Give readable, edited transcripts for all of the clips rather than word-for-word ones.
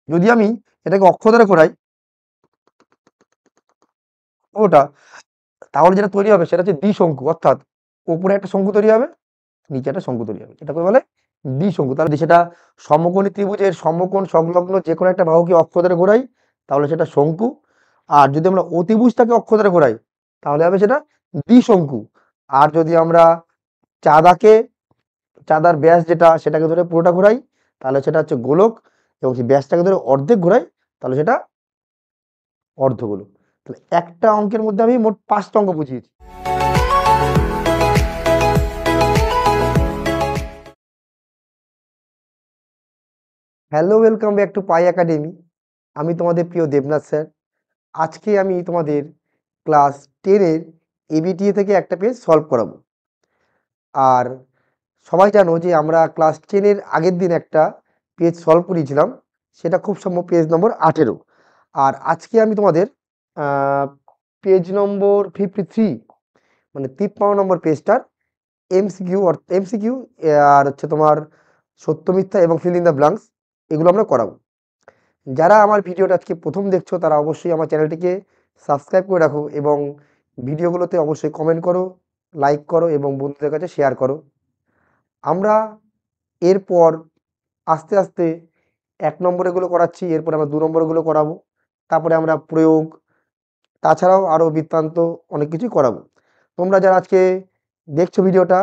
যদি আমি এটাকে অক্ষ দ্বারা ঘোরাই ওটা, তাহলে যেটা তৈরি হবে সেটা হচ্ছে দ্বিশঙ্কু, অর্থাৎ উপরে একটা শঙ্কু তৈরি হবে, নিচে একটা শঙ্কু তৈরি হবে, এটাকে বলে দ্বিশঙ্কু। তাহলে সেটা সমকোণী ত্রিভুজের সমকোণ সংলগ্ন যে কোনো একটা বাহুকে অক্ষ ধরে ঘোরাই তাহলে সেটা শঙ্কু, আর যদি আমরা অতিভুজটাকে অক্ষ ধরে ঘোরাই তাহলে হবে সেটা দ্বিশঙ্কু। আর যদি আমরা চাঁদাকে, চাঁদার ব্যাস যেটা সেটাকে ধরে পুরোটা ঘোরাই তাহলে সেটা হচ্ছে গোলক, এবং সেই ব্যাসটাকে ধরে অর্ধেক ঘোরাই তাহলে সেটা অর্ধগোলক। তাহলে একটা অঙ্কের মধ্যে আমি মোট 5টা অঙ্ক বুঝিয়েছি। Hello, welcome back to Pi Academy. আমি তোমাদের প্রিয় দেবনাথ স্যার। আজকে আমি তোমাদের ক্লাস 10-এর এবিটিএ থেকে একটা পেজ সলভ করাবো। আর সবাই জানো যে আমরা ক্লাস 10-এর আগের দিন একটা পেজ সলভ করিয়েছিলাম, সেটা খুব সম্ভব পেজ নম্বর 18। আর আজকে আমি তোমাদের পেজ নম্বর 53, মানে 53 নম্বর পেজটার এমসিকিউ এমসিকিউ আর হচ্ছে তোমার সত্য মিথ্যা এবং ফিল ইন দ্য ব্ল্যাঙ্কস, এগুলো আমরা করাবো। যারা আমার ভিডিওটা আজকে প্রথম দেখছো তারা অবশ্যই আমার চ্যানেলটিকে সাবস্ক্রাইব করে রাখো এবং ভিডিওগুলোতে অবশ্যই কমেন্ট করো, লাইক করো এবং বন্ধুদের কাছে শেয়ার করো। আমরা এরপর আস্তে আস্তে 1 নম্বরেগুলো করাচ্ছি, এরপর আমরা 2 নম্বরগুলো করাবো, তারপরে আমরা প্রয়োগ, তাছাড়াও আরও বৃত্তান্ত অনেক কিছুই করাবো। তোমরা যারা আজকে দেখছো ভিডিওটা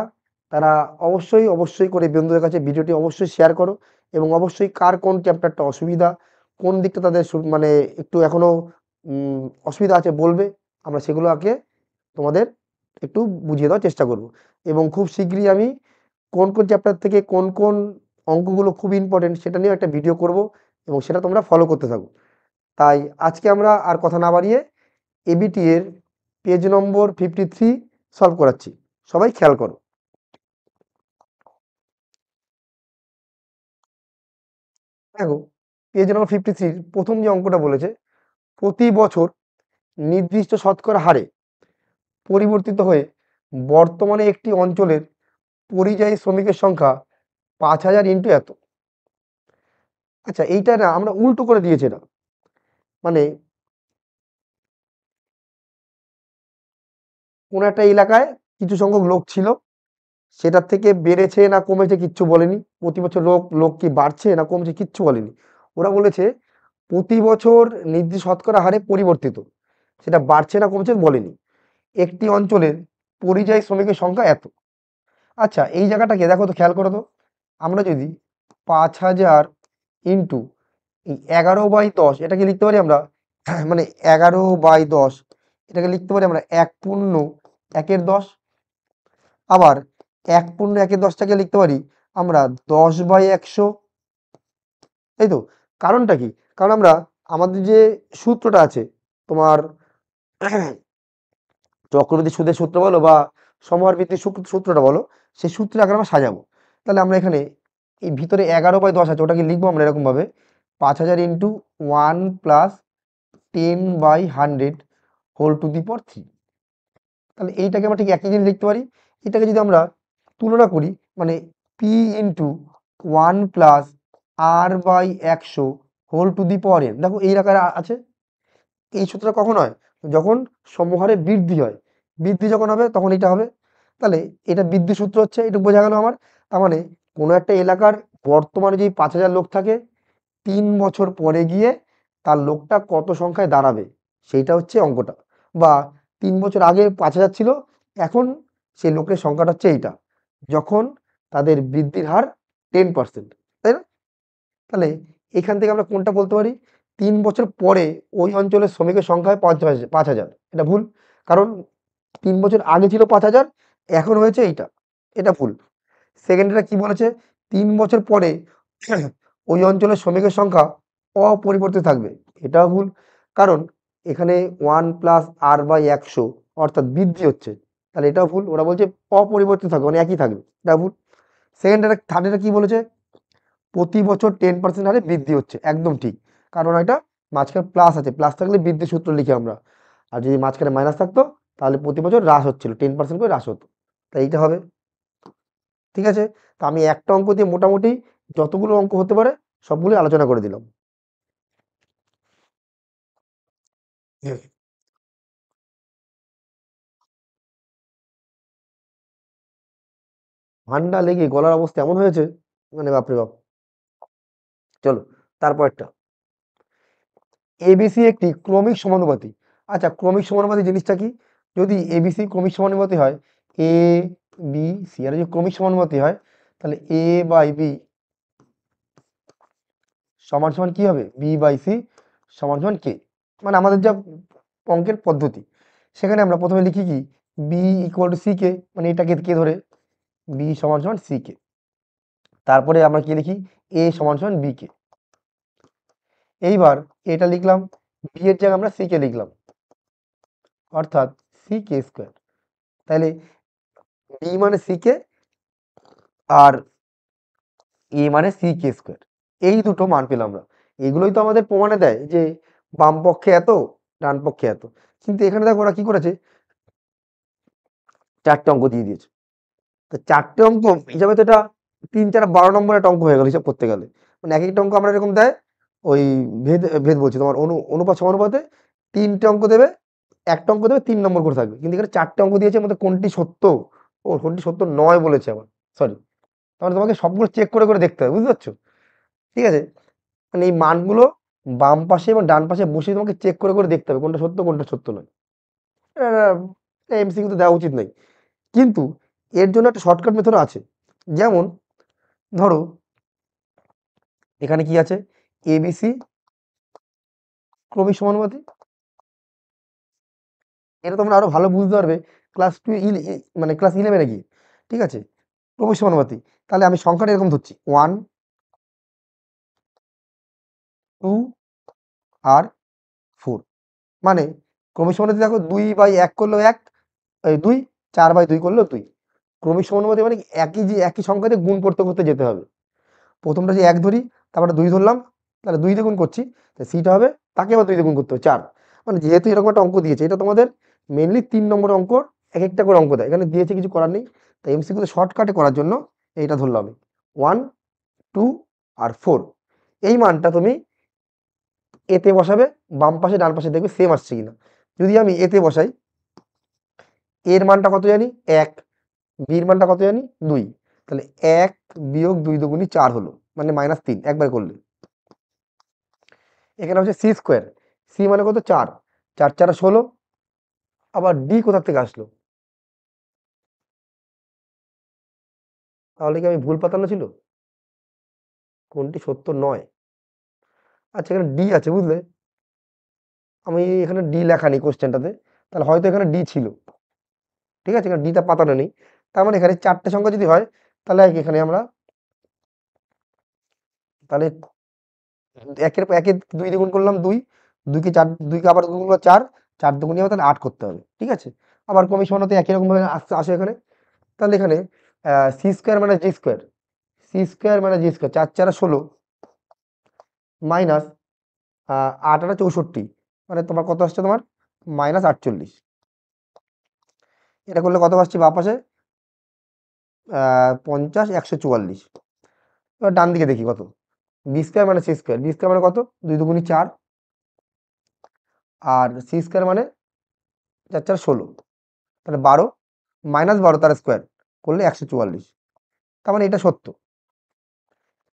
তারা অবশ্যই অবশ্যই করে বন্ধুদের কাছে ভিডিওটি অবশ্যই শেয়ার করো, এবং অবশ্যই কার কোন চ্যাপ্টারটা অসুবিধা, কোন দিকটা তাদের মানে একটু এখনও অসুবিধা আছে বলবে, আমরা সেগুলো আগে তোমাদের একটু বুঝিয়ে দেওয়ার চেষ্টা করব। এবং খুব শীঘ্রই আমি কোন কোন চ্যাপ্টার থেকে কোন কোন অঙ্কগুলো খুব ইম্পর্টেন্ট সেটা নিয়ে একটা ভিডিও করব, এবং সেটা তোমরা ফলো করতে থাকো। তাই আজকে আমরা আর কথা না বাড়িয়ে এবিটি এর পেজ নম্বর 53 সলভ করাচ্ছি। সবাই খেয়াল করো। দেখো, পেজ নম্বর 53 প্রথম যে অঙ্কটা বলেছে, প্রতি বছর নির্দিষ্ট শতকরা হারে পরিবর্তিত হয়ে বর্তমানে একটি অঞ্চলের পরিযায়ী শ্রমিকের সংখ্যা 5,000 ইন্টু এত। আচ্ছা, এইটা না আমরা উল্টো করে দিয়েছি। না মানে কোনো একটা এলাকায় কিছু সংখ্যক লোক ছিল, সেটার থেকে বেড়েছে না কমেছে কিচ্ছু বলেনি। প্রতি বছর লোক কি বাড়ছে না কমছে কিচ্ছু বলেনি। ওরা বলেছে প্রতি বছর নির্দিষ্ট শতকরা হারে পরিবর্তিত, সেটা বাড়ছে না কমছে বলেনি। একটি অঞ্চলের পরিযায়ী শ্রমিকের সংখ্যা এত। আচ্ছা, এই জায়গাটাকে দেখো তো, খেয়াল করো তো, আমরা যদি 5,000 ইন্টু এই 11/10 এটাকে লিখতে পারি আমরা, মানে 11/10 এটাকে লিখতে পারি আমরা 1/1/10। আবার 1/1/10টাকে লিখতে পারি আমরা 10/100, তাই তো? কারণটা কি? কারণ আমরা আমাদের যে সূত্রটা আছে তোমার, চক্রবৃদ্ধি সুদের সূত্র বলো বা সমহার ভিত্তিক সূত্রটা বলো, সেই সূত্রে আগে আমরা সাজাবো। তাহলে আমরা এখানে এই ভিতরে 11/10 আছে, ওটাকে লিখবো আমরা এরকম ভাবে, 5,000 into 1 plus 10/100 whole to the power 3। তাহলে এইটাকে আমরা ঠিক একই জিনিস লিখতে পারি। এটাকে যদি আমরা তুলনা করি, মানে P into 1 plus r/100 whole to the power n, দেখো এই আকারে আছে। এই সূত্রটা কখন হয়? যখন সমহারে বৃদ্ধি হয়, বৃদ্ধি যখন হবে তখন এটা হবে। তাহলে এটা বৃদ্ধি সূত্র হচ্ছে, এটা বোঝা গেল আমার। তার মানে কোনো একটা এলাকার বর্তমানে যদি 5,000 লোক থাকে, 3 বছর পরে গিয়ে তার লোকটা কত সংখ্যায় দাঁড়াবে সেইটা হচ্ছে অঙ্কটা। বা 3 বছর আগে 5,000 ছিল, এখন সেই লোকের সংখ্যাটা হচ্ছে এইটা, যখন তাদের বৃদ্ধির হার 10%, তাই না? তাহলে এখান থেকে আমরা কোনটা বলতে পারি? 3 বছর পরে ওই অঞ্চলের শ্রমিকের সংখ্যা হয় 5,000। এটা ভুল, কারণ 3 বছর আগে ছিল 5,000, এখন হয়েছে এইটা, এটা ভুল। সেকেন্ডটা কি বলেছে? 3 বছর পরে ওই অঞ্চলের শ্রমিকের সংখ্যা অপরিবর্তিত থাকবে, এটাও ভুল, কারণ এখানে 1 প্লাস r/100 অর্থাৎ বৃদ্ধি হচ্ছে, তাহলে এটাও ভুল। ওরা বলছে অপরিবর্তিত থাকবে, মানে একই থাকবে, এটা ভুল। থার্ডেটা কি বলেছে? প্রতি বছর 10% হারে বৃদ্ধি হচ্ছে, একদম ঠিক, কারণ এটা মাঝখানে প্লাস আছে, প্লাস থাকলে বৃদ্ধি সূত্র লিখি আমরা, আর যদি মাঝখানে মাইনাস থাকতো তাহলে প্রতি বছর হ্রাস হচ্ছিল, 10% করে হ্রাস হতো, তাই এইটা হবে। ঠিক আছে, তো আমি একটা অঙ্ক দিয়ে মোটামুটি যতগুলো অঙ্ক হতে পারে সবগুলো আলোচনা করে দিলাম। ঠান্ডা লেগে গলার অবস্থা এমন হয়েছে, মানে বাপরে বাপ। চলো তারপরটা, এবিসি একটি ক্রমিক সমানুপাতি। আচ্ছা, ক্রমিক সমানুপাতি জিনিসটা কি? যদি এবিসি ক্রমিক সমানুপাতি হয়, এ বি সি আর যদি ক্রমিক সমানুপাতি হয়, তাহলে এ বাই বি সমান সমান কি হবে? বি বাই সি সমান সমান কে। মানে আমাদের যা অঙ্কের পদ্ধতি, সেখানে আমরা প্রথমে লিখি কি, B equal to C K, মানে এটাকে কে ধরে বি সমান সমান সি কে। তারপরে আমরা কি লিখি, এ সমান সমান বি কে। এইবার এটা লিখলাম, বি এর জায়গায় আমরা সি কে লিখলাম, অর্থাৎ সি কে স্কোয়ার। তাহলে বি মানে সি কে আর এ মানে সি কে স্কোয়ার, এই দুটো মান পেলাম আমরা। এগুলোই তো আমাদের প্রমাণে দেয় যে বাম পক্ষে এত, ডান পক্ষে এত। কিন্তু এখানে দেখো ওরা কি করেছে, চারটে অঙ্ক দিয়ে দিয়েছে। তো চারটে অঙ্ক হিসাবে তো এটা 3, 4, 12 নম্বরের একটা অঙ্ক হয়ে গেল হিসাব করতে গেলে। মানে এক একটা অঙ্ক আমরা এরকম দেয়, ওই ভেদ ভেদ বলছি তোমার অনুপাত সমানুপাতে 3টে অঙ্ক দেবে, একটা অঙ্ক দেবে 3 নম্বর করে থাকবে। কিন্তু এখানে 4টে অঙ্ক দিয়েছে, মধ্যে কোনটি সত্য, ও কোনটি সত্য নয় বলেছে আবার, সরি। তাহলে তোমাকে সবগুলো চেক করে করে দেখতে হবে, বুঝতে পারছো? ঠিক আছে, মানে এই মানগুলো বাম পাশে এবং ডান পাশে বসে তোমাকে চেক করে করে দেখতে হবে কোনটা সত্য কোনটা সত্য নয়। এমসিকিউ তো দেওয়া উচিত নয়, কিন্তু এর জন্য একটা শর্টকাট মেথড আছে। যেমন ধরো এখানে কি আছে, এবিসি ক্রমিক সমানুপাতি। এটা তোমরা আরো ভালো বুঝতে পারবে ক্লাস 2 মানে ক্লাস 11-এ গিয়ে। ঠিক আছে, ক্রমিক সমানুপাতি। তাহলে আমি সংখ্যাটা এরকম ধরছি, 1, 2 আর 4। মানে ক্রমিক সমানুপাতি দেখো, 2/1 করলেও 1, 2, 4/2 করলেও 2। ক্রমিক সমানুপাতি মানে একই সংখ্যা দিয়ে গুণ করতে করতে যেতে হবে। প্রথমটা যে 1 ধরি, তারপরে 2 ধরলাম, তাহলে 2 দিয়ে গুণ করছি, তাহলে সিটা হবে, তাকে আবার 2 দিয়ে গুণ করতে হবে 4। মানে যেহেতু এরকম একটা অঙ্ক দিয়েছে, এটা তোমাদের মেনলি 3 নম্বর অঙ্ক, এক একটা করে অঙ্ক দেয়, এখানে দিয়েছে কিছু করার নেই। তাই এমসিকিউতে শর্টকাটে করার জন্য এইটা ধরলাম আমি, 1, 2 আর 4। এই মানটা তুমি এতে বসাবে, বাম পাশে ডান পাশে দেখবে সেম আসছে কিনা। যদি আমি এতে বসাই, এর মানটা কত জানি 1, বির মানটা কত জানি 2, তাহলে 1 বিয়োগ 2 দুগুণী 4 হলো, মানে -3 একবার করলে। এখানে হচ্ছে সি স্কোয়ার, সি মানে কত 4, 4 4 16। আবার ডি কোথা থেকে আসলো, তাহলে কি আমি ভুল পাতানো ছিল, কোনটি সত্য নয়? আচ্ছা, এখানে ডি আছে বুঝলে, আমি এখানে ডি লেখা নেই কোশ্চেনটাতে, তাহলে হয়তো এখানে ডি ছিল। ঠিক আছে, এখানে ডিটা পাতানো নেই, তার মানে এখানে 4টে সংখ্যা যদি হয়, তাহলে এখানে আমরা, তাহলে একের পর একে 2 দিয়ে গুণ করলাম 2, 2কে 4, 2কে আবার গুণ করলাম 4, 4 দুগুণে আবার তাহলে 8 করতে হবে। ঠিক আছে, আবার ক্রমিক সমানুপাতে একই রকম ভাবে আসে এখানে। তাহলে এখানে সি স্কোয়ার মানে জি স্কোয়ার, সি স্কোয়ার মানে জি স্কোয়ার, 4 4 16 মাইনাস 8 8 64, মানে তোমার কত আসছে, তোমার -48। এটা করলে কত আসছে বাঁ পাশে, 50 144। এবার ডান দিকে দেখি কত, বি স্কোয়ার মানে সি স্কোয়ার, বি স্কোয়ার মানে কত 2 দুগুণী 4, আর সি স্কোয়ার মানে 4 4 16, তাহলে 12 -12 তার স্কোয়ার করলে 144। তার মানে এটা সত্য।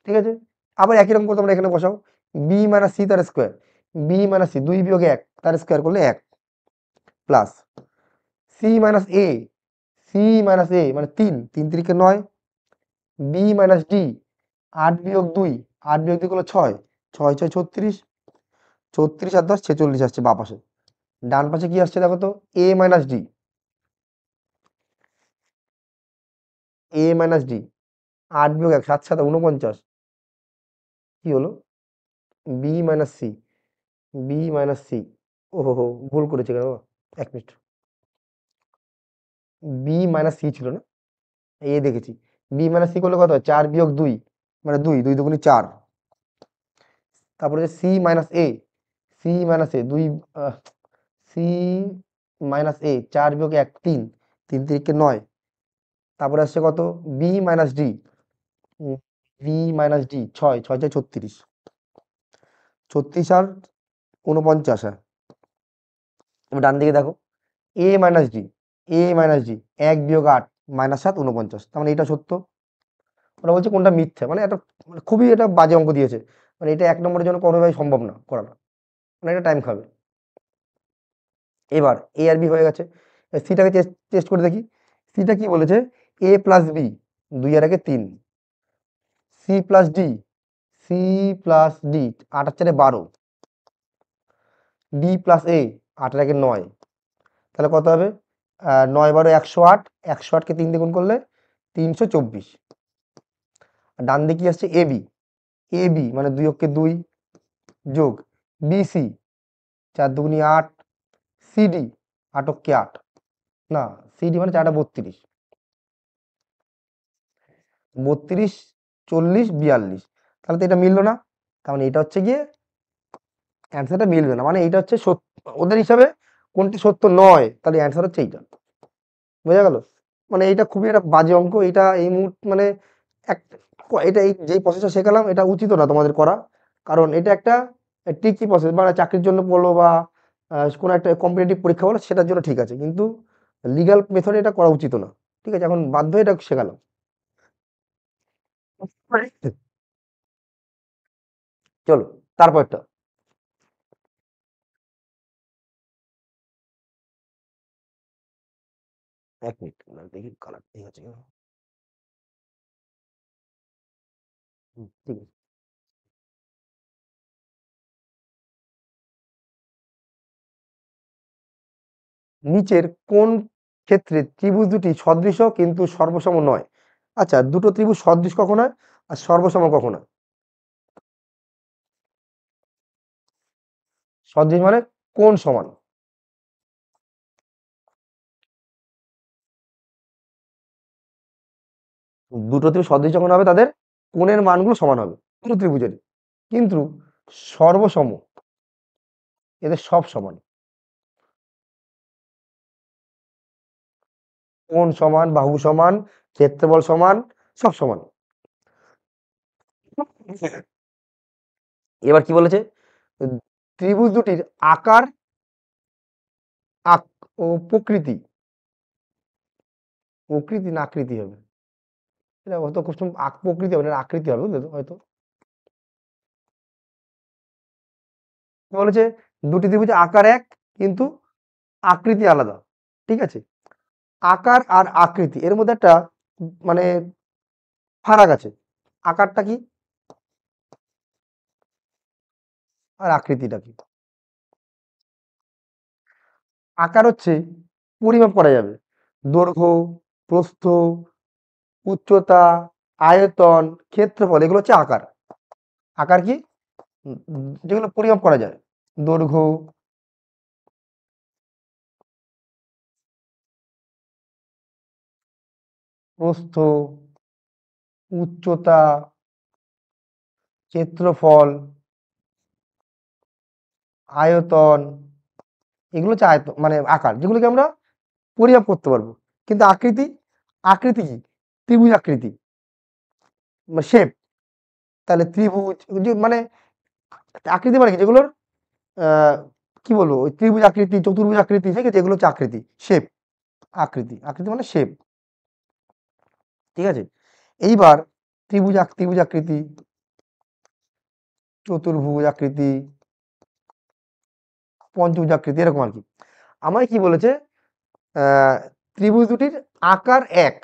ঠিক আছে, আবার একই রকম করে তোমরা এখানে বসাও, বি মাইনাস সি তার স্কোয়ার, বি মাইনাস সি 2 বিয়োগ 1 তার স্কোয়ার করলে 1, প্লাস সি মাইনাস এ, সি মাইনাস এ মানে 3, 3 3 9, বি মাইনাস ডি 8 বিয়োগ 2, 8 বিয়োগ 2 করলে 6, 6 6 36, 36 আর 10 46 আসছে বাঁ পাশে। ডান পাশে কি আসছে দেখো তো, A minus D, A minus D 8 বিয়োগ 1 7 7 49, কি হলো, B minus C, B minus C, ও হো ভুল করেছে কেন, 1 মিনিট, বি মাইনাস সি ছিল না, এ দেখেছি। বি মাইনাস সি করলে কত হয়, 4 বিয়োগ 2 মানে 2, 2 দুগুণী 4। তারপরে সি মাইনাস এ, সি মাইনাস এ 2, সি মাইনাস এ 4 বিয়োগ 1 3, 3 3 9। তারপরে আসছে কত, B minus D, B minus D 6 6 6 36, 36 আর 49, হ্যাঁ এবার ডান দিকে দেখো A minus D, A minus D 1 বিয়োগ 8 মাইনাস 7 49, তার মানে এটা সত্য। ওরা বলছে কোনটা মিথ্যা, মানে একটা মানে খুবই এটা বাজে অঙ্ক দিয়েছে, মানে এটা 1 নম্বরের জন্য কোনোভাবেই সম্ভব না করানো, মানে এটা টাইম খাবে। এবার এ আর বি হয়ে গেছে, সিটাকে টেস্ট করে দেখি। সিটা কি বলেছে, এ প্লাস বি, 2 আর 1 3, C plus D, C plus D 8 আর 4 12, ডি প্লাস এ 8 আর 1 9, তাহলে কত হবে 9 12 108, 108কে 3 দিয়ে গুণ করলে 324। আর ডান দিকে কি আসছে এ বি, এ বি মানে 2 অক্ষে 2 যোগ বিসি 4 দুগুনি 8, সিডি 8 অক্ষে 8, না সিডি মানে 4টা 32, 32 40 42, তাহলে তো এটা মিললো না, তার মানে এটা হচ্ছে গিয়ে অ্যান্সারটা মিলবে না, মানে এটা হচ্ছে ওদের হিসাবে কোনটি সত্য নয়, তাহলে অ্যান্সার হচ্ছে এইটা। বোঝা গেল? মানে এটা খুবই একটা বাজে অঙ্ক, এটা এই মুহূর্তে মানে এক এটা এই যে প্রসেসটা শেখালাম এটা উচিত না তোমাদের করা, কারণ এটা একটা ট্রিকি প্রসেস, মানে চাকরির জন্য বলো বা কোনো একটা কম্পিটিটিভ পরীক্ষা বলো সেটার জন্য ঠিক আছে, কিন্তু লিগ্যাল মেথডে এটা করা উচিত না। ঠিক আছে, এখন বাধ্য হয়ে এটা শেখালাম। চলো তারপরটা। এক মিনিট দেখি কালার ঠিক আছে কিনা। ঠিক আছে। নিচের কোন ক্ষেত্রে ত্রিভুজ দুটি সদৃশ কিন্তু সর্বসম নয়? আচ্ছা, দুটো ত্রিভুজ সদৃশ কখন হয় আর সর্বসম কখন হয়? সদৃশ মানে কোণ সমান, দুটো ত্রিভুজ সদৃশ যখন হবে তাদের কোণের মানগুলো সমান হবে দুটো ত্রিভুজের, কিন্তু সর্বসম এদের সব সমান, কোণ সমান, বাহু সমান, ক্ষেত্রফল সমান, সব সমান। এবার কি বলেছে, ত্রিভুজ দুটির আকার ও প্রকৃতি, প্রকৃতি না আকৃতি হবে, এটা হয়তো কোশ্চেন প্রকৃতি হবে না আকৃতি হবে, বুঝলে তো হয়তো। কি বলেছে, দুটি ত্রিভুজের আকার এক কিন্তু আকৃতি আলাদা। ঠিক আছে, আকার আর আকৃতি এর মধ্যে একটা মানে ফারাক আছে। আকারটা কি আর আকৃতিটা কি? আকার হচ্ছে পরিমাপ করা যাবে, দৈর্ঘ্য, প্রস্থ, উচ্চতা, আয়তন, ক্ষেত্রফল, এগুলো হচ্ছে আকার। আকার কি, যেগুলো পরিমাপ করা যায়, দৈর্ঘ্য, প্রস্থ, উচ্চতা, ক্ষেত্রফল, আয়তন, এগুলো হচ্ছে আয়তন মানে আকার, যেগুলোকে আমরা পরিমাপ করতে পারবো। কিন্তু আকৃতি, আকৃতি কি, ত্রিভুজ আকৃতি শেপ, তাহলে ত্রিভুজ মানে আকৃতি মানে কি, যেগুলোর আহ, কি বলবো, ওই ত্রিভুজ আকৃতি, চতুর্ভুজ আকৃতি, ঠিক আছে, এগুলো হচ্ছে আকৃতি, শেপ। আকৃতি, আকৃতি মানে শেপ। ঠিক আছে, এইবার ত্রিভুজ আকৃতি, চতুর্ভুজ আকৃতি, পঞ্চভুজ আকৃতি, এরকম আর কি। আমায় কি বলেছে, আহ ত্রিভুজ দুটির আকার এক,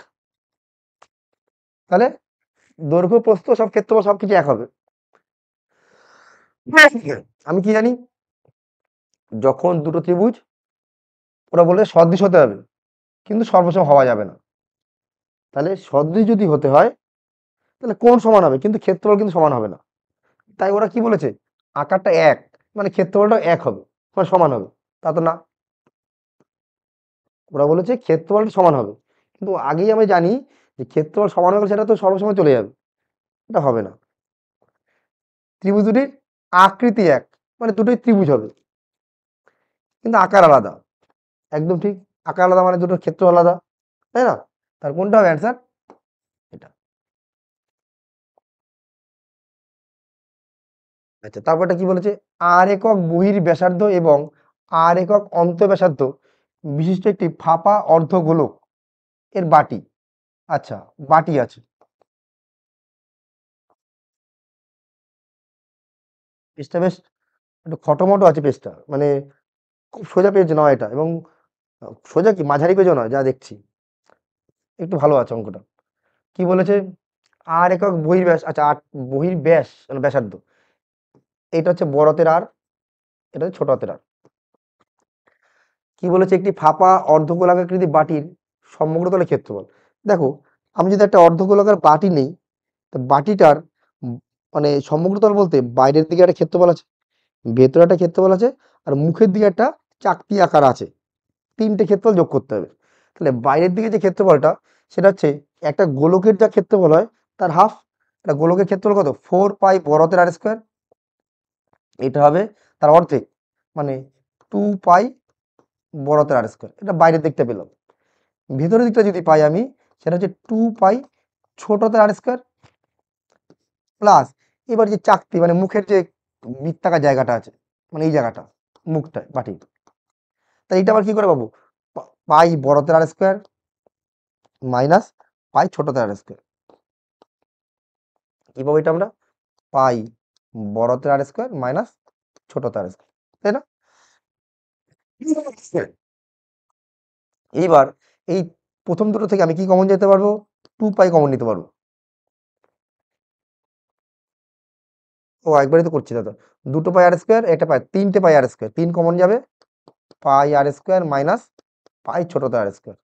তাহলে দৈর্ঘ্য, প্রস্থ, সব ক্ষেত্রফল সবকিছু এক হবে। আমি কি জানি, যখন দুটো ত্রিভুজ, ওরা বলে সদৃশ হতে হবে কিন্তু সর্বসম হওয়া যাবে না, তাহলে সদৃশ যদি হতে হয় তাহলে কোণ সমান হবে কিন্তু ক্ষেত্রফল কিন্তু সমান হবে না। তাই ওরা কি বলেছে, আকারটা এক মানে ক্ষেত্রফলটা এক হবে, মানে সমান হবে, তা তো না। ওরা বলেছে ক্ষেত্রফলটা সমান হবে, কিন্তু আগেই আমি জানি যে ক্ষেত্রফল সমান হবে সেটা তো সর্বসময় চলে যাবে, এটা হবে না। ত্রিভুজ দুটির আকৃতি এক মানে দুটোই ত্রিভুজ হবে কিন্তু আকার আলাদা, একদম ঠিক, আকার আলাদা মানে দুটোর ক্ষেত্র আলাদা, তাই না? তার কোনটা হবে অ্যান্সার, এটা। আচ্ছা, তারপরটা কি বলেছে, আর একক বহির ব্যাসার্ধ এবং আর একক অন্তঃব্যাসার্ধ বিশিষ্ট একটি ফাঁপা অর্ধগোলক এর বাটি। আচ্ছা, বাটি আছে। পেজটা বেশ একটু খটোমটো আছে পেজটা, মানে খুব সোজা পেজ নয় এটা, এবং সোজা কি মাঝারি পেজও নয়, যা দেখছি একটু ভালো আছে অঙ্কটা। কি বলেছে? আর একক বহির্ব্যাস, আচ্ছা আর বহির্ব্যাস মানে ব্যাসার্ধ, এটা হচ্ছে বড় হাতের আর, এটা হচ্ছে ছোট হাতের আর। কি বলেছে? একটি ফাঁপা অর্ধগোলাকৃতি বাটির সমগ্র তলের ক্ষেত্রফল। দেখো, আমি যদি একটা অর্ধগোলাকার বাটি নেই, তো বাটিটার মানে সমগ্র তল বলতে বাইরের দিকে একটা ক্ষেত্রফল আছে, ভেতরে একটা ক্ষেত্রফল আছে, আর মুখের দিকে একটা চাকতি আকার আছে। তিনটে ক্ষেত্রফল যোগ করতে হবে। তাহলে বাইরের দিকে যে ক্ষেত্রফলটা, সেটা হচ্ছে একটা গোলকের যা ক্ষেত্রফল হয় তার হাফ। একটা গোলকের ক্ষেত্রফল কত? 4 পাই বড় হাতের আর স্কোয়ার, এটা হবে তার অর্ধেক, মানে 2 পাই বড় হাতের আর স্কোয়ার। এটা বাইরের দিকটা পেলাম। ভেতরের দিকটা যদি পাই আমি, সেটা হচ্ছে 2 পাই ছোট হাতের আর স্কোয়ার প্লাস, এবার যে চাকতি মানে মুখের যে বৃত্তাকার জায়গাটা আছে, মানে এই জায়গাটা মুখটায় বাটির, তাই এটা আবার কি করে পাবো? পাই বড় হাতের আর স্কোয়ার মাইনাস পাই ছোট হাতের আর স্কোয়ার। কি পাবো এটা আমরা? পাই বড় হাতের আর স্কোয়ার মাইনাস ছোট হাতের আর স্কোয়ার, তাই না? এইবার এই প্রথম দুটো থেকে আমি কি কমন যেতে পারবো? 2 পাই কমন নিতে পারবো। ও একবারই তো করছি দাদা। 2 পাই আর স্কোয়ার, এটা পাই 3টে পাই আর স্কোয়ার, 3 কমন যাবে, পাই আর স্কোয়ার মাইনাস পাই ছোট হাতের আর স্কোয়ার।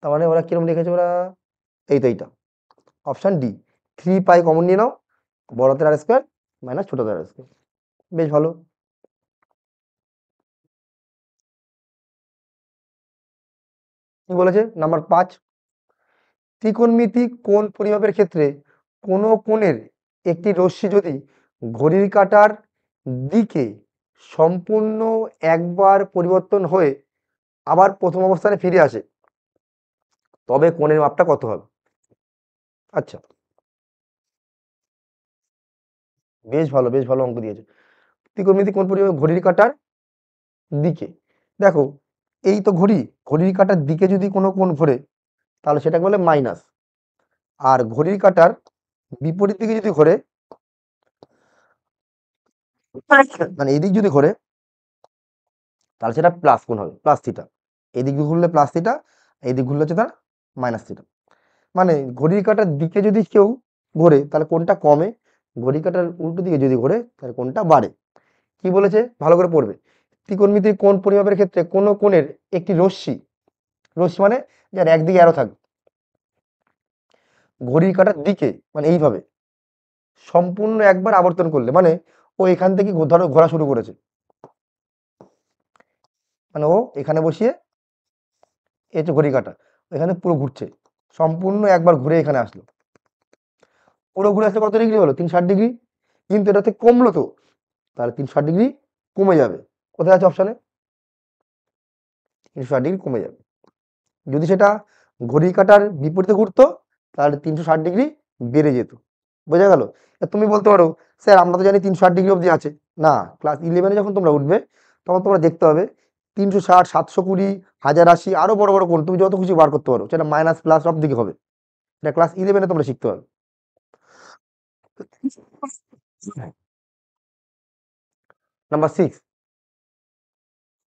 তার মানে ওরা কিরকম লিখেছে ওরা? এই তো এইটা, অপশন ডি, 3 পাই কমন নিয়ে নাও, বড় হাতের আর স্কোয়ার মাইনাস ছোট হাতের আর স্কোয়ার। বেশ ভালো। কি বলেছে? নাম্বার 5, ত্রিকোণমিতিক কোণ পরিমাপের ক্ষেত্রে কোনো কোণের একটি রশ্মি যদি ঘড়ির কাঁটার দিকে সম্পূর্ণ একবার পরিবর্তন হয়ে আবার প্রথম অবস্থানে ফিরে আসে, তবে কোণের মাপটা কত হবে? আচ্ছা, বেশ ভালো, বেশ ভালো অঙ্ক দিয়েছে। ত্রিকোণমিতিক কোণ পরিমাপ ঘড়ির কাঁটার দিকে। দেখো, এই তো ঘড়ি, ঘড়ির কাঁটার দিকে যদি কোনো কোণ ঘোরে, তাহলে সেটাকে বলে মাইনাস। আর ঘড়ির কাঁটার বিপরীত দিকে যদি ঘোরে, মানে এদিক যদি ঘোরে, তাহলে সেটা প্লাস কোণ হবে, প্লাস থিটা। এদিক ঘুরলে প্লাস থিটা, এদিক ঘুরলে হচ্ছে তার মাইনাস থিটা। মানে ঘড়ির কাঁটার দিকে যদি কেউ ঘোরে তাহলে কোনটা কমে, ঘড়ির কাঁটার উল্টো দিকে যদি ঘোরে তাহলে কোনটা বাড়ে। কি বলেছে ভালো করে পড়বে? ত্রিকোণমিতিক কোণ পরিমাপের ক্ষেত্রে কোনো কোণের একটি রশ্মি, রশ্মি মানে যার একদিকে অ্যারো থাকবে, ঘড়ির কাঁটার দিকে মানে এইভাবে সম্পূর্ণ একবার আবর্তন করলে, মানে ও এখান থেকে ধরো ঘোরা শুরু করেছে, মানে ও এখানে বসিয়ে এই হচ্ছে ঘড়ির কাঁটা, এখানে পুরো ঘুরছে, সম্পূর্ণ একবার ঘুরে এখানে আসলো, পুরো ঘুরে আসলে কত ডিগ্রি হলো? 360 ডিগ্রি। কিন্তু এটাতে কমলো তো, তাহলে 360 ডিগ্রি কমে যাবে। কোথায় আছে অপশানে? 360 ডিগ্রি কমে যাবে। যদি সেটা ঘড়ির কাঁটার বিপরীতে ঘুরতো, তাহলে 360 ডিগ্রি বেড়ে যেত। বোঝা গেল? তুমি বলতে পারো, স্যার আমরা তো জানি 360 ডিগ্রি অবধি আছে। না, ক্লাস 11-এ যখন তোমরা উঠবে, তখন তোমরা দেখতে হবে 360, 720, 1080, আরো বড় বড় কোণ তুমি যত খুশি বার করতে পারো, সেটা মাইনাস প্লাস সব দিকে হবে। এটা ক্লাস 11-এ তোমরা শিখতে পারবে। নাম্বার 6,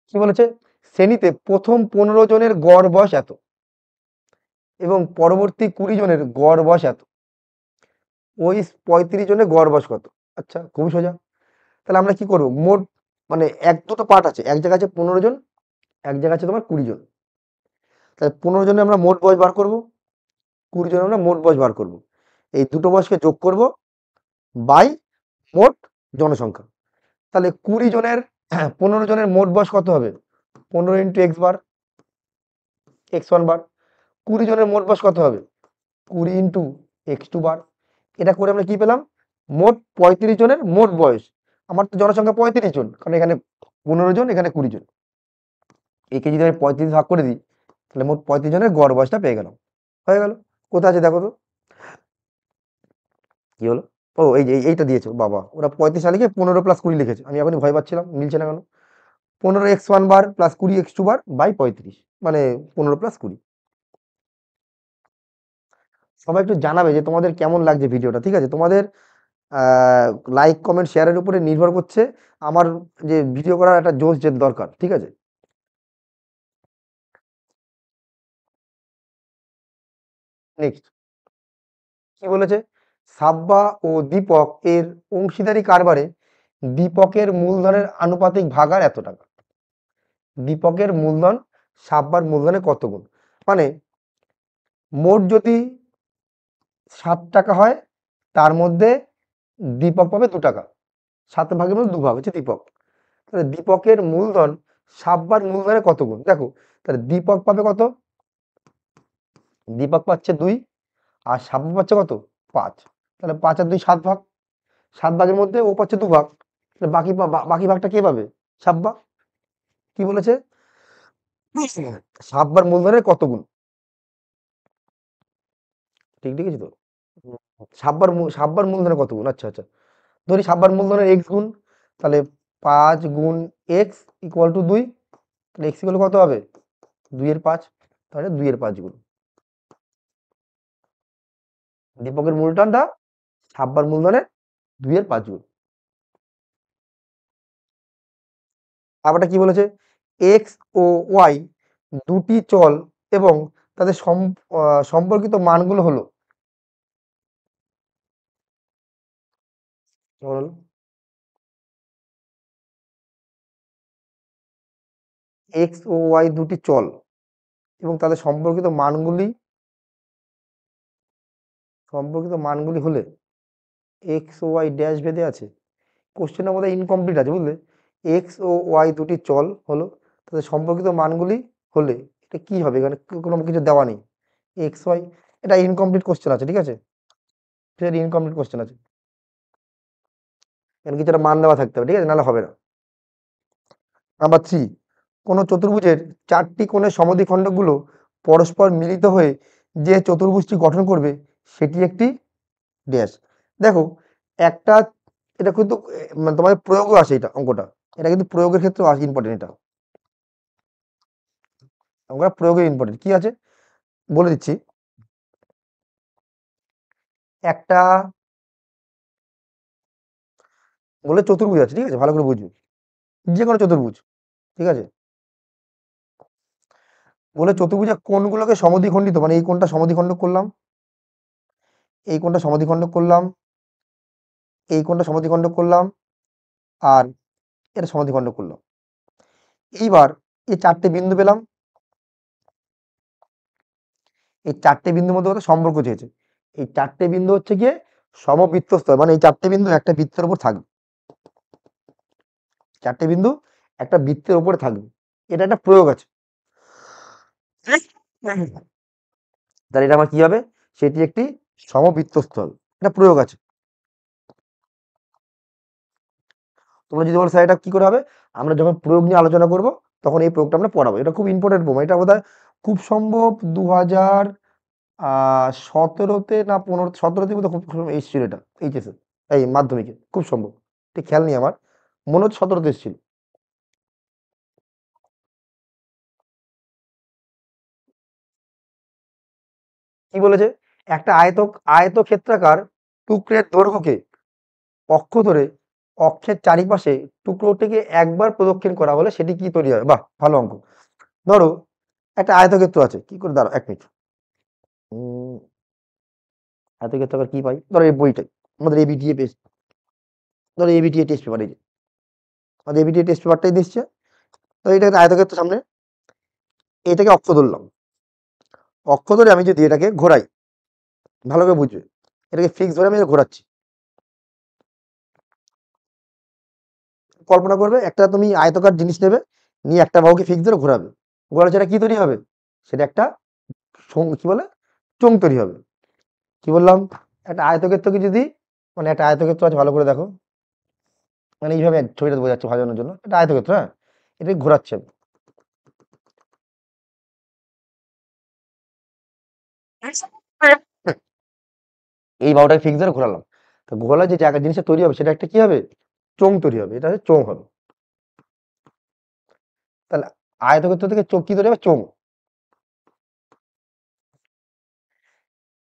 কি বলেছে? শ্রেণীতে প্রথম 15 জনের গড় বয়স এত এবং পরবর্তী 20 জনের গড় বয়স এত, ওই 35 জনের গড় বয়স কত? আচ্ছা, খুবই সোজা। তাহলে আমরা কি করব? মোট মানে এক দুটো পার্ট আছে, এক জায়গায় আছে 15 জন, এক জায়গায় আছে তোমার 20 জন। তাহলে 15 জনে আমরা মোট বয়স বার করব, 20 জনে আমরা মোট বয়স বার করব। এই দুটো বয়সকে যোগ করব বাই মোট জনসংখ্যা। তাহলে 20 জনের 15 জনের মোট বয়স কত হবে? 15 × x বার, x1 বার। 20 জনের মোট বয়স কত হবে? 20 × x2 বার। এটা করে আমরা কি পেলাম? মোট 35 জনের মোট বয়স। আমার তো জনসংখ্যা 35 জন, কারণ এখানে 15 জন, এখানে 20 জন। একে যদি আমি 35 ভাগ করে দিই, তাহলে মোট 35 জনের গড় বয়সটা পেয়ে গেলাম। হয়ে গেল। কোথায় আছে দেখো তো? কি হলো? ও এই যে এইটা দিয়েছে বাবা, ওরা 35 লিখে 15 + 20 লিখেছে, আমি এখনই ভয় পাচ্ছিলাম মিলছে না কেন। 15x1 bar plus 20x2 bar by 35, মানে 15 প্লাস 20। সবাই একটু জানাবে যে তোমাদের কেমন লাগছে ভিডিওটা, ঠিক আছে? তোমাদের লাইক কমেন্ট শেয়ারের উপরে নির্ভর করছে আমার যে ভিডিও করার একটা জোশ যে দরকার, ঠিক আছে? নেক্সট কি বলেছে, সাব্বা ও দীপক এর অংশীদারি কারবারে দীপকের মূলধনের আনুপাতিক ভাগার এত টাকা। দীপকের মূলধন সাব্বার মূলধনের কত গুণ, মানে মোট যদি 7 টাকা হয়, তার মধ্যে দীপক পাবে 2 টাকা, 7 ভাগের মধ্যে 2 ভাগ হচ্ছে দীপক। তাহলে দীপকের মূলধন সাব্বার মূলধনের কত গুণ, দেখো তাহলে দীপক পাবে কত, দীপক পাচ্ছে 2 আর সাব্বা পাচ্ছে কত 5। তাহলে 5 আর 2 7 ভাগ, 7 ভাগের মধ্যে ও পাচ্ছে 2 ভাগ, তাহলে বাকি ভাগটা কে পাবে, সাব্বা। কি বলেছে, সাব্বার মূলধনের কত গুণ, ঠিক ঠিক আছে তো? হুম, সাব্বার মূলধনের কত গুণ, আচ্ছা আচ্ছা, ধরি সাব্বার মূলধনের এক্স গুণ, তাহলে 5 গুণ এক্স ইকুয়াল টু 2, তাহলে এক্স ইকুয়াল কত হবে 2 এর 5, তাহলে 2 এর 5 গুণ। দীপকের মূলধনটা সাব্বার মূলধনের 2 এর 5 গুণ। আবারটা কি বলেছে, এক্স ও ওয়াই দুটি চল এবং তাদের সম্পর্কিত মানগুলো হলো, কেমন হলো? এক্স ও ওয়াই দুটি চল এবং তাদের সম্পর্কিত মানগুলি হলে এক্স ও ওয়াই ড্যাশ ভেদে আছে। কোশ্চেনটা বোধহয় ইনকমপ্লিট আছে, বুঝলে? এক্স ও ওয়াই দুটি চল হলো, তাদের সম্পর্কিত মানগুলি হলে এটা কি হবে, এখানে কোনো কিছু দেওয়া নেই। এক্স ওয়াই, এটা ইনকমপ্লিট কোশ্চেন আছে, ঠিক আছে? এটা ইনকমপ্লিট কোশ্চেন আছে, এখানে কিছু একটা মান দেওয়া থাকতে হবে, ঠিক আছে, নাহলে হবে না। নাম্বার 3, কোনো চতুর্ভুজের 4টি কোণের সমদ্বিখণ্ডকগুলো পরস্পর মিলিত হয়ে যে চতুর্ভুজটি গঠন করবে সেটি একটি ড্যাশ। দেখো একটা, এটা কিন্তু মানে তোমাদের প্রয়োগও আসে, এটা অঙ্কটা, এটা কিন্তু প্রয়োগের ক্ষেত্রে ইম্পর্টেন্ট, এটা অঙ্কটা প্রয়োগের ইম্পর্টেন্ট। কি আছে বলে দিচ্ছি, একটা বলে চতুর্ভুজ আছে, ঠিক আছে, ভালো করে বুঝবি, যে কোনো চতুর্ভুজ, ঠিক আছে, বলে চতুর্ভুজের কোণগুলোকে সমদ্বিখণ্ডিত, মানে এই কোণটা সমদ্বিখণ্ডক করলাম, এই কোণটা সমদ্বিখণ্ডক করলাম, এই কোণটা সমদ্বিখণ্ডক করলাম, আর এটা সমদ্বিখণ্ডক করলাম। এইবার এই 4টে বিন্দু পেলাম, এই 4টে বিন্দুর মধ্যে কত সম্পর্ক চেয়েছে, এই 4টে বিন্দু হচ্ছে গিয়ে সমবৃত্তস্থ, মানে এই 4টে বিন্দু একটা বৃত্তের উপর থাকবে, 4টে বিন্দু একটা বৃত্তের উপরে থাকবে, এটা একটা প্রয়োগ আছে। তাহলে এটা আমার কি হবে, সেটি একটি সমবৃত্তস্থল, এটা প্রয়োগ আছে। তোমরা যদি বলো স্যার এটা কি করে হবে, আমরা যখন প্রয়োগ নিয়ে আলোচনা করব তখন এই প্রয়োগটা আমরা পড়াবো, এটা খুব ইম্পর্টেন্ট প্রোগ্রাম, এটা বোধহয় খুব সম্ভব 2017-তে না 17-তে মতো খুব এসেছিল এটা, এইচএসে, এই মাধ্যমিকে খুব সম্ভব, ঠিক খেয়াল নেই আমার, মনে হচ্ছে 17-তে এসেছিল। কি বলেছে, একটা আয়তক্ষেত্রাকার টুকরের দৈর্ঘ্যকে অক্ষ ধরে অক্ষের চারিপাশে টুকরোটিকে একবার প্রদক্ষিণ করা হলে সেটি কি তৈরি হবে, বাহ ভালো অঙ্ক। ধরো একটা আয়তক্ষেত্র আছে, কি করে, দাঁড়াও 1 মিনিট, আয়তক্ষেত্রাকার কি পাই, ধরো এই বইটাই আমাদের এবিটিএ টেস্ট, ধরো এবিটিএ টেস্ট পেপার, এই যে আমাদের এবিটিএ টেস্ট পেপারটাই দিচ্ছে, তো এটা একটা আয়তক্ষেত্র, সামনে এটাকে অক্ষ ধরলাম, অক্ষ ধরে আমি যদি এটাকে ঘোরাই, ভালো করে বুঝবে, এটাকে ফিক্স ধরে আমি ঘোরাচ্ছি, কল্পনা করবে একটা তুমি আয়তকার জিনিস নেবে, নিয়ে একটা বাহুকে ফিক্স ধরে ঘোরাবে, ঘোরালে সেটা কি তৈরি হবে, সেটা একটা কি বলে চোঙ তৈরি হবে। কি বললাম, একটা আয়তক্ষেত্রকে যদি, মানে একটা আয়তক্ষেত্র আছে, ভালো করে দেখো, মানে এইভাবে ছবিটা বোঝাচ্ছে ভাজানোর জন্য, এটা আয়তক্ষেত্র, হ্যাঁ, এটাকে ঘোরাচ্ছে আমি। এই বাহুটাকে ফিক্স ধরে ঘোরালাম, তো ঘোরালে যে জায়গা জিনিসটা তৈরি হবে সেটা একটা কি হবে, চোঙ তৈরি হবে, এটা হচ্ছে চোঙ হবে। তাহলে আয়তক্ষেত্র থেকে চোখ কি তৈরি হবে? চোঙ।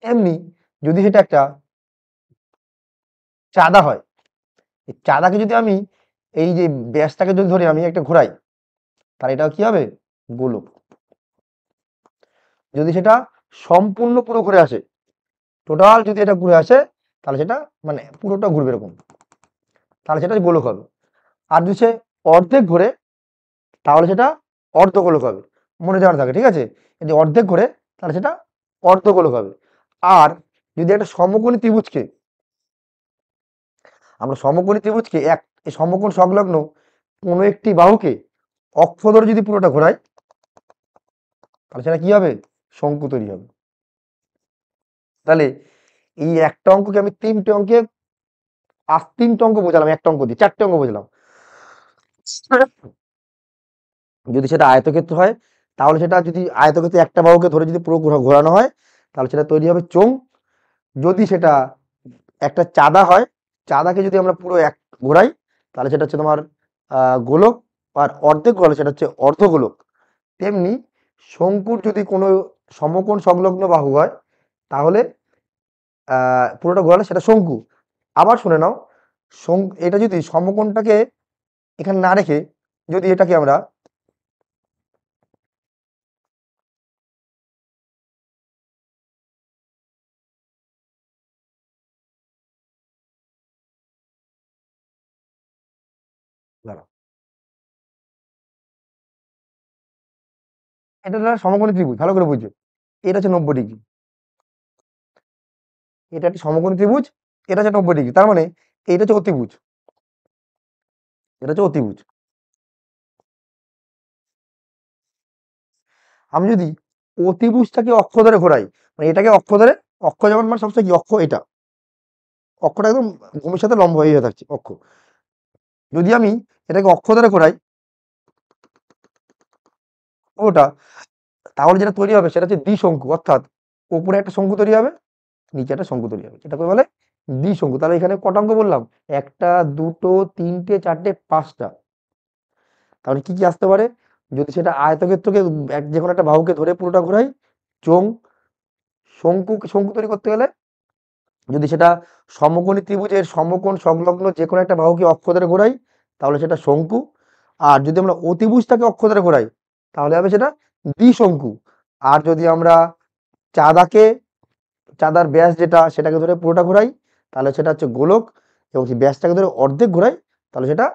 এমনি যদি সেটা একটা চাঁদা হয়, এই চাঁদাকে যদি আমি এই যে ব্যাসটাকে যদি ধরে আমি একটা ঘোরাই, তাহলে এটাও কি হবে? গোলক। যদি সেটা সম্পূর্ণ পুরো ঘুরে আসে, টোটাল যদি এটা ঘুরে আসে, তাহলে সেটা মানে পুরোটা ঘুরবে এরকম, তাহলে সেটা গোলক হবে। আর যদি সে অর্ধেক ঘোরে, তাহলে সেটা অর্ধগোলক হবে। মনে যাওয়ার থাকে, ঠিক আছে? যদি অর্ধেক ঘোরে তাহলে সেটা অর্ধগোলক হবে। আর যদি একটা সমকোণী ত্রিভুজকে আমরা সমকোণী ত্রিভুজকে এই সমকোণ সংলগ্ন কোনো একটি বাহুকে অক্ষ ধরে যদি পুরোটা ঘোরাই, তাহলে সেটা কি হবে? শঙ্কু তৈরি হবে। তাহলে এই একটা অঙ্ককে আমি তিনটে অঙ্কে তিনটে অঙ্ক বোঝালাম, একটা অঙ্ক দিয়ে 4টে অঙ্ক বোঝালাম। যদি সেটা আয়তক্ষেত্র হয়, তাহলে সেটা যদি আয়তক্ষেত্রে একটা বাহুকে ধরে যদি পুরো ঘোরানো হয়, তাহলে সেটা তৈরি হবে চোঙ। যদি সেটা একটা চাঁদা হয়, চাঁদাকে যদি আমরা পুরো এক ঘোরাই, তাহলে সেটা হচ্ছে তোমার গোলক। আর অর্ধেক ঘোরালে সেটা হচ্ছে অর্ধগোলক। তেমনি শঙ্কুর যদি কোনো সমকোণ সংলগ্ন বাহু হয়, তাহলে পুরোটা ঘোরালে সেটা শঙ্কু। আবার শুনে নাও, এটা যদি সমকোণটাকে এখানে না রেখে যদি এটাকে আমরা দাঁড়াও, এটা হলো সমকোণী ত্রিভুজ, ভালো করে বুঝছো। এটা হচ্ছে 90 ডিগ্রি, এটা একটা সমকোণী ত্রিভুজ, এটা হচ্ছে 90 ডিগ্রি। তার মানে এইটা হচ্ছে অতিভুজ, এটা হচ্ছে অতিভুজ। আমি যদি অতিভুজটাকে অক্ষ ধরে ঘোরাই, মানে এটাকে অক্ষ ধরে, অক্ষ যেমন মানে সবসময় কি অক্ষ, এটা অক্ষটা একদম ভূমির সাথে লম্ব হয়ে থাকছে অক্ষ। যদি আমি এটাকে অক্ষ ধরে ঘোরাই ওটা, তাহলে যেটা তৈরি হবে সেটা হচ্ছে দ্বিশঙ্কু। অর্থাৎ উপরে একটা শঙ্কু তৈরি হবে, নিচে একটা শঙ্কু তৈরি হবে, এটাকে বলে দ্বিশঙ্কু। তাহলে এখানে কটা অঙ্ক বললাম? একটা, দুটো, তিনটে, চারটে, পাঁচটা। তাহলে কি কি আসতে পারে? যদি সেটা আয়তক্ষেত্রকে যে কোনো একটা বাহুকে ধরে পুরোটা ঘোরাই, চোঙ। শঙ্কু তৈরি করতে গেলে যদি সেটা সমকোণী ত্রিভুজের সমকোণ সংলগ্ন যে কোনো একটা বাহুকে অক্ষ ধরে ঘোরাই, তাহলে সেটা শঙ্কু। আর যদি আমরা অতিভুজটাকে অক্ষ ধরে ঘোরাই, তাহলে হবে সেটা দ্বিশঙ্কু। আর যদি আমরা চাঁদাকে, চাঁদার ব্যাস যেটা সেটাকে ধরে পুরোটা ঘোরাই, তাহলে সেটা হচ্ছে গোলক। এবং সেই ব্যাসটাকে ধরে অর্ধেক ঘোরাই, তাহলে সেটা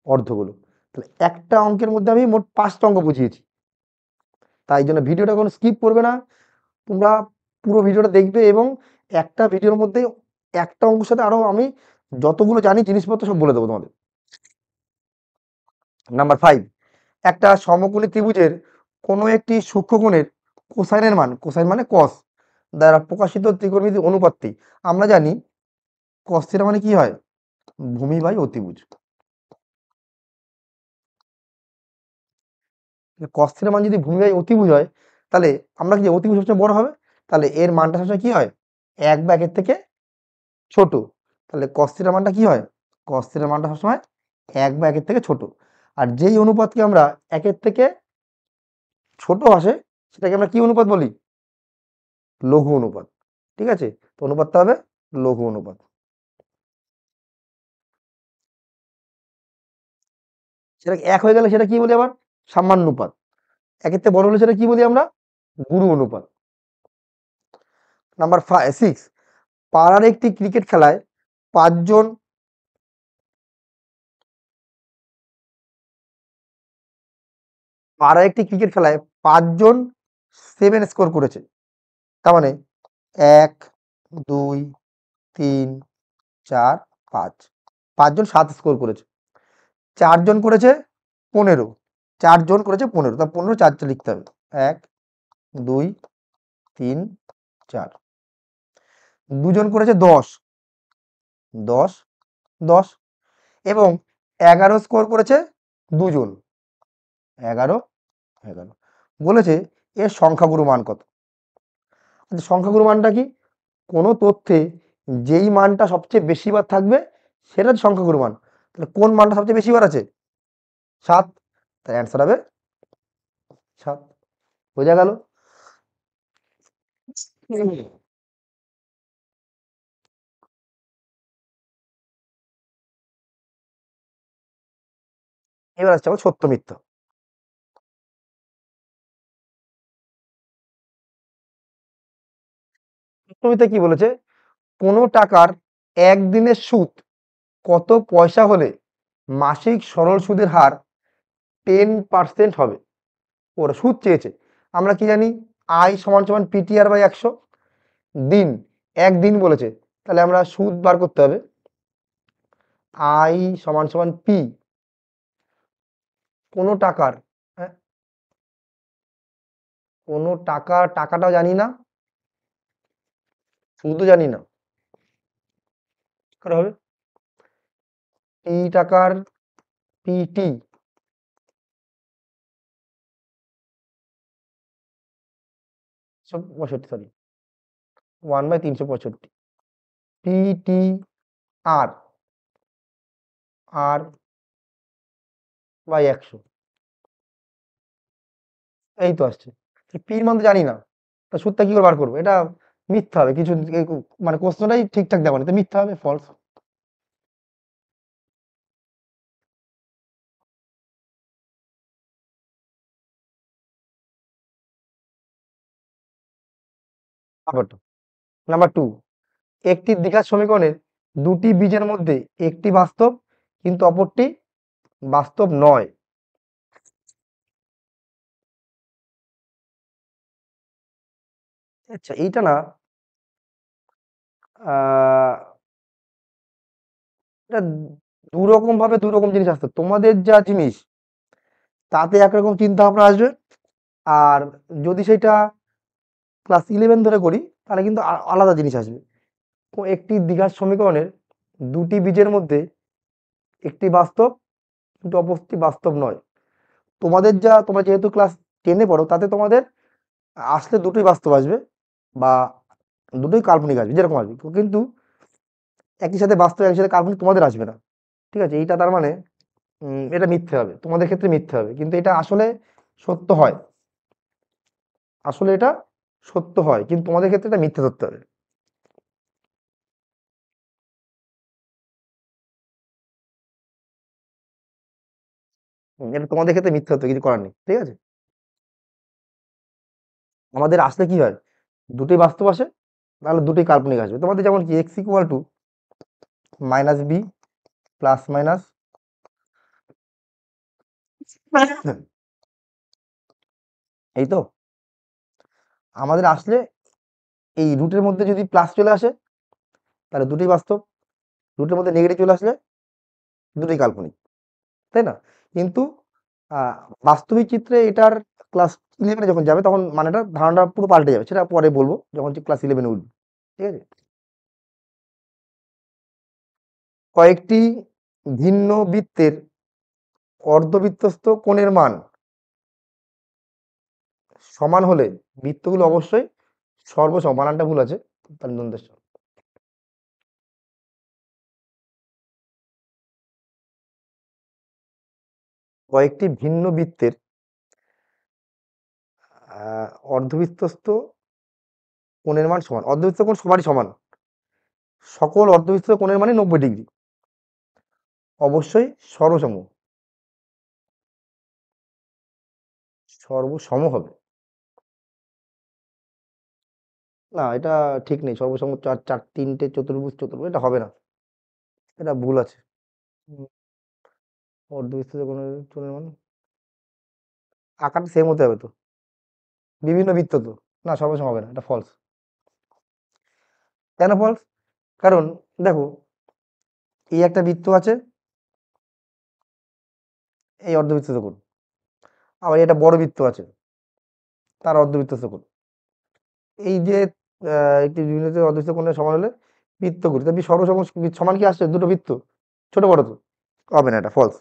অর্ধগোলক। তাহলে একটা অঙ্কের মধ্যে আমি মোট 5টা অঙ্ক বুঝিয়েছি। তাই জন্য ভিডিওটা কোনো স্কিপ করবে না, তোমরা পুরো ভিডিওটা দেখবে। এবং একটা ভিডিওর মধ্যে একটা অঙ্কের সাথে আরো আমি যতগুলো জানি জিনিসপত্র সব বলে দেবো তোমাদের। নাম্বার 5, একটা সমকোণী ত্রিভুজের কোনো একটি সূক্ষ্মকোণের কোসাইনের মান, কোসাইন মানে কস, দ্বারা প্রকাশিত ত্রিকোণমিতিক অনুপাতটি আমরা জানি কস থিটা মানে কি হয়? ভূমি বাই অতিভুজ। কস থিটা মান যদি ভূমি বাই অতিভুজ হয়, তাহলে আমরা কি অতিভুজ সবচেয়ে বড় হবে, তাহলে এর মানটা সবসময় কি হয়? 1/1 থেকে ছোট। তাহলে কস থিটার মানটা কি হয়? কস থিটার মানটা সবসময় 1/1 থেকে ছোট। আর যেই অনুপাতকে আমরা 1 থেকে ছোট আসে, সেটাকে আমরা কি অনুপাত বলি? লঘু অনুপাত। ঠিক আছে? তো অনুপাতটা হবে লঘু অনুপাত। সেটা 1 হয়ে গেলে সেটা কি বলি আবার? সামান্যুপাত। 1 থেকে বড় হলে সেটা কি বলি আমরা? গুরু অনুপাত। নাম্বার 6, পাড়ার একটি ক্রিকেট খেলায় 5 জন পাড়ার একটি ক্রিকেট খেলায় 5 জন 7 স্কোর করেছে। তার মানে 1, 2, 3, 4, 5, 5 জন 7 স্কোর করেছে। 4 জন করেছে 15, 4 জন করেছে 15, তা 15 4 লিখতে হবে। 1, 2, 3, 4। 2 জন করেছে 10, 10, 10 এবং 11 স্কোর করেছে 2 জন, 11, 11। বলেছে এর সংখ্যাগুরু মান কত? আচ্ছা, সংখ্যাগুরু মানটা কি? কোনো তথ্যে যেই মানটা সবচেয়ে বেশি বার থাকবে সেটা হচ্ছে সংখ্যাগুরু মান। তাহলে কোন মানটা সবচেয়ে বেশি বার আছে? 7। তার অ্যান্সার হবে 7। বোঝা গেল? এবার আসছে আমার সত্য মিথ্যা। সত্য মিথ্যা কি বলেছে? কোনো টাকার একদিনের সুদ কত পয়সা হলে মাসিক সরল সুদের হার 10% হবে? ওরা সুদ চেয়েছে। আমরা কি জানি? আই সমান সমান পিটিআর বাই 100। দিন, একদিন বলেছে, তাহলে আমরা সুদ বার করতে হবে। আই সমান সমান পি, কোনো টাকার, হ্যাঁ, কোনো টাকাটাও জানি না, সুদও জানি না, কি করে হবে? পি টাকার পিটি পঁয়ষট্টি, sorry, 1/365, PT R R by 100, এই তো আসছে। পির মান তো জানি না, তা সুদটা কি করে বার করবো? এটা মিথ্যা হবে। কিছু মানে প্রশ্নটাই ঠিকঠাক দেওয়া নেই, তো মিথ্যা হবে, ফলস। নাম্বার 2, একটি দ্বিঘাত সমীকরণের দুটি বীজের মধ্যে একটি বাস্তব কিন্তু অপরটি বাস্তব নয়। আচ্ছা, এইটা না, আহ, এটা দুরকম ভাবে দুরকম জিনিস আসতো। তোমাদের যা জিনিস তাতে একরকম চিন্তা ভাবনা আসবে, আর যদি সেটা ক্লাস 11 ধরে করি তাহলে কিন্তু আলাদা জিনিস আসবে। একটি দ্বিঘাত সমীকরণের দুটি বীজের মধ্যে একটি বাস্তব কিন্তু অপরটি বাস্তব নয়। তোমরা যেহেতু ক্লাস 10-এ পড়ো, তাতে তোমাদের আসলে দুটোই বাস্তব আসবে বা দুটোই কাল্পনিক আসবে, যেরকম আসবে, কিন্তু একই সাথে বাস্তব একই সাথে কাল্পনিক তোমাদের আসবে না। ঠিক আছে? এইটা তার মানে এটা মিথ্যে হবে, তোমাদের ক্ষেত্রে মিথ্যে হবে, কিন্তু এটা আসলে সত্য হয়। আসলে এটা সত্য হয়, কিন্তু তোমাদের ক্ষেত্রে এটা মিথ্যে ধরতে হবে। এটা তোমাদের ক্ষেত্রে মিথ্যে হতে কিছু করার নেই। ঠিক আছে? আমাদের আসলে কি হয়? দুটোই বাস্তব আসে, তাহলে দুটোই কাল্পনিক আসবে। তোমাদের যেমন কি X equal to minus B plus minus, এই তো আমাদের আসলে এই রুটের মধ্যে যদি প্লাস চলে আসে তাহলে দুটোই বাস্তব, রুটের মধ্যে নেগেটিভ চলে আসলে দুটোই কাল্পনিক, তাই না? কিন্তু আহ, বাস্তবিক চিত্রে এটার ক্লাস 11-এ যখন যাবে তখন মানেটা ধারণাটা পুরো পাল্টে যাবে, সেটা পরে বলবো যখন ক্লাস 11-এ উঠবে। ঠিক আছে? কয়েকটি ভিন্ন বৃত্তের অর্ধবৃত্তস্থ কোণের মান সমান হলে বৃত্তগুলো অবশ্যই সর্বসম, বানানটা ভুল আছে, তার নির্দেশ। কয়েকটি ভিন্ন বৃত্তের অর্ধবৃত্তস্থ কোণের মান সমান, অর্ধবৃত্ত কোণ সবারই সমান, সকল অর্ধবৃত্ত কোণের মানে 90 ডিগ্রি, অবশ্যই সর্বসম, সর্বসম হবে। না, এটা ঠিক নেই। সর্বসম চার চার তিনটে চতুর্ভুজ চতুর্ভুজ, এটা হবে না, এটা ভুল আছে। উম, অর্ধবৃত্ত কোণের কোণের মানে আকারটা সেম হতে হবে তো, বিভিন্ন বৃত্ত তো, না সর্বসম হবে না, এটা ফলস। কেন ফলস? কারণ দেখো, এই একটা বৃত্ত আছে, এই অর্ধবৃত্ত কোণ, আবার এটা বড় বৃত্ত আছে, তার অর্ধবৃত্ত কোণ। এই যে একটি বিভিন্ন অদৃশ্য কোণের সমান হলে বৃত্ত করি, তবে সর্বসম সমান কি আসছে? দুটো বৃত্ত ছোট বড় তো, হবে না, এটা ফলস।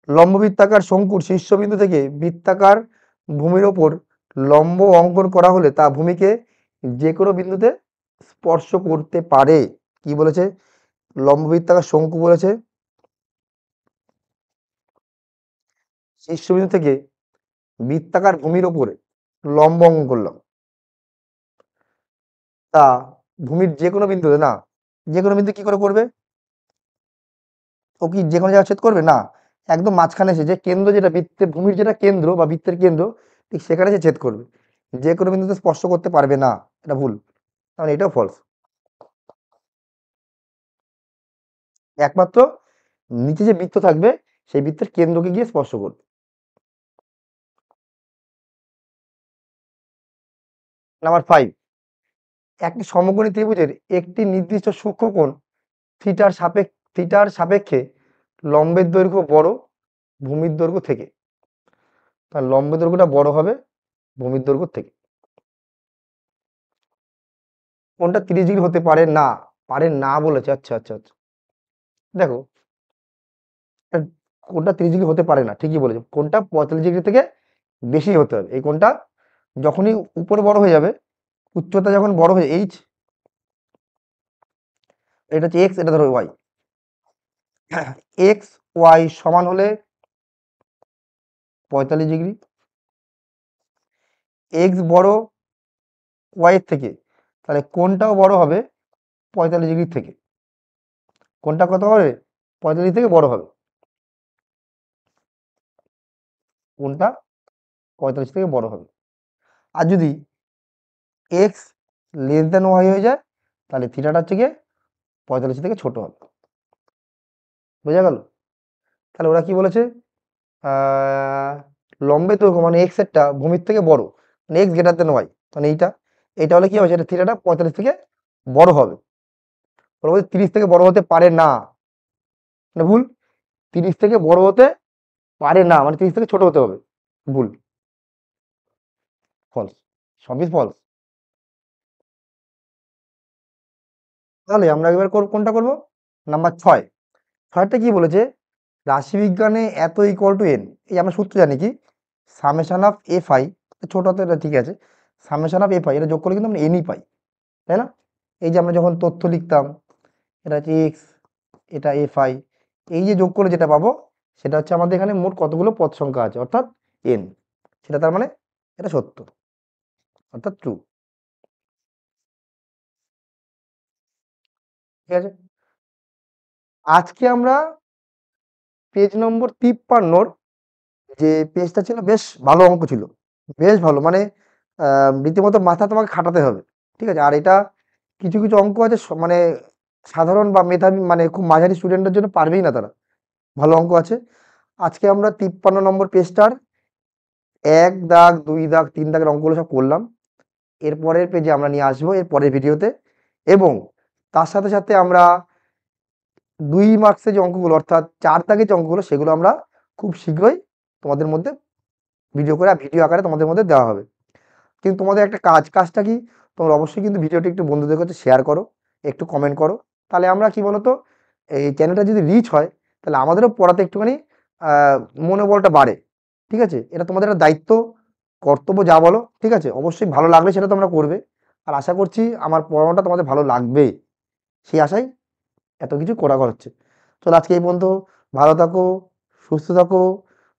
লম্ব বৃত্তাকার শঙ্কুর শীর্ষবিন্দু থেকে বৃত্তাকার ভূমির ওপর লম্ব অঙ্কন করা হলে তা ভূমিকে যে কোনো বিন্দুতে স্পর্শ করতে পারে। কি বলেছে? লম্ব বৃত্তাকার শঙ্কু বলেছে, শীর্ষবিন্দু থেকে বৃত্তাকার ভূমির ওপরে লম্ব অঙ্কন করলাম। তা ভূমির যে কোনো বিন্দুতে না, যে কোনো বিন্দু কি করে করবে? ও কি যে কোনো জায়গায় ছেদ করবে? না, একদম মাঝখানে এসে যে কেন্দ্র, যেটা বৃত্তের ভূমির যেটা কেন্দ্র বা বৃত্তের কেন্দ্র, ঠিক সেখানে এসে ছেদ করবে। যে কোনো বিন্দুতে স্পর্শ করতে পারবে না, এটা ভুল, কারণ এটাও ফলস। একমাত্র নিচে যে বৃত্ত থাকবে সেই বৃত্তের কেন্দ্রকে গিয়ে স্পর্শ করবে। নাম্বার 5, একটি সমকোণী ত্রিভুজের একটি নির্দিষ্ট সূক্ষ্মকোণ থিটার সাপেক্ষে লম্বের দৈর্ঘ্য বড় ভূমির দৈর্ঘ্য থেকে। তার লম্বের দৈর্ঘ্যটা বড় হবে ভূমির দৈর্ঘ্য থেকে। কোনটা 30 ডিগ্রি হতে পারে না? পারে না বলেছে, আচ্ছা আচ্ছা আচ্ছা। দেখো, আহ, কোনটা 30 ডিগ্রি হতে পারে না ঠিকই বলেছে, কোনটা 45 ডিগ্রি থেকে বেশি হতে হবে। এই কোনটা যখনই উপরে বড় হয়ে যাবে, উচ্চতা যখন বড় হয়ে এইচ, এটা হচ্ছে এক্স, এটা ধরো ওয়াই, এক্স ওয়াই সমান হলে 45 ডিগ্রি, এক্স বড় ওয়াই এর থেকে, তাহলে কোনটাও বড় হবে 45 ডিগ্রি থেকে। কোনটা কত হবে? 45 থেকে বড় হবে। কোনটা 45 থেকে বড় হবে। আর যদি এক্স লেস দেন ওয়াই হয়ে যায়, তাহলে থিটাটা হচ্ছে গিয়ে 45 থেকে ছোট হবে। বোঝা গেল? তাহলে ওরা কি বলেছে? আহ, লম্বের দৈর্ঘ্য মানে এক্স এরটা ভূমির থেকে বড়, মানে এক্স গ্রেটার দেন ওয়াই, মানে এইটা হলে কি হবে? সেটা থিটাটা 45 থেকে বড় হবে। ওরা বলছে 30 থেকে বড় হতে পারে না, মানে ভুল। 30 থেকে বড় হতে পারে না মানে 30 থেকে ছোট হতে হবে, ভুল, ফলস, সবই ফলস। তাহলে আমরা এবার কোনটা করব? নাম্বার 6। 6টা কি বলেছে? রাশিবিজ্ঞানে এত ইকুয়াল টু এন, এই আমরা সূত্র জানি কি, সামেশন অফ এফ আই, ছোট হাতে এটা ঠিক আছে, সামেশন অফ এফ আই, এটা যোগ করলে কিন্তু আমরা এনই পাই, তাই না? এই যে আমরা যখন তথ্য লিখতাম, এটা হচ্ছে এক্স, এটা এফ আই, এই যে যোগ করে যেটা পাবো, সেটা হচ্ছে আমাদের এখানে মোট কতগুলো পদ সংখ্যা আছে, অর্থাৎ এন, সেটা তার মানে এটা সত্য, অর্থাৎ ট্রু। ঠিক আছে, আজকে আমরা পেজ নম্বর 53, যে পেজটা ছিল বেশ ভালো অঙ্ক ছিল, বেশ ভালো, মানে রীতিমতো মাথা তোমাকে খাটাতে হবে। ঠিক আছে, আর এটা কিছু কিছু অঙ্ক আছে মানে সাধারণ বা মেধাবী মানে খুব মাঝারি স্টুডেন্টের জন্য পারবেই না তারা, ভালো অঙ্ক আছে। আজকে আমরা 53 নম্বর পেজটার 1 দাগ 2 দাগ 3 দাগের অঙ্কগুলো সব করলাম। এর পরের পেজে আমরা নিয়ে আসবো এর পরের ভিডিওতে, এবং তার সাথে সাথে আমরা 2 মার্কসের যে অঙ্কগুলো অর্থাৎ 4 দাগের যে অঙ্কগুলো, সেগুলো আমরা খুব শীঘ্রই তোমাদের মধ্যে ভিডিও আকারে তোমাদের মধ্যে দেওয়া হবে। কিন্তু তোমাদের একটা কাজটা কি, তোমরা অবশ্যই কিন্তু ভিডিওটি একটু বন্ধুদের কাছে শেয়ার করো, একটু কমেন্ট করো, তাহলে আমরা কি বলতো, এই চ্যানেলটা যদি রিচ হয়, তাহলে আমাদেরও পড়াতে একটুখানি আহ, মনোবলটা বাড়ে। ঠিক আছে, এটা তোমাদের একটা দায়িত্ব, কর্তব্য, যা বলো। ঠিক আছে, অবশ্যই ভালো লাগলে সেটা তোমরা করবে, আর আশা করছি আমার পড়ানোটা তোমাদের ভালো লাগবে, সেই আশায় এত কিছু করা হচ্ছে। চলো আজকে এই পর্যন্ত, ভালো থাকো, সুস্থ থাকো,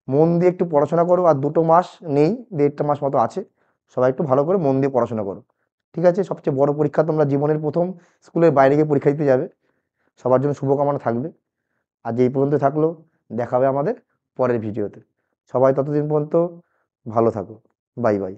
মন দিয়ে একটু পড়াশোনা করো, আর 2 মাস নেই, 1.5 মাস মতো আছে, সবাই একটু ভালো করে মন দিয়ে পড়াশোনা করো। ঠিক আছে, সবচেয়ে বড় পরীক্ষা, তোমরা জীবনের প্রথম স্কুলের বাইরে গিয়ে পরীক্ষা দিতে যাবে, সবার জন্য শুভকামনা থাকবে। আজ এই পর্যন্ত থাকলো, দেখা হবে আমাদের পরের ভিডিওতে। সবাই ততদিন পর্যন্ত ভালো থাকো, বাই বাই।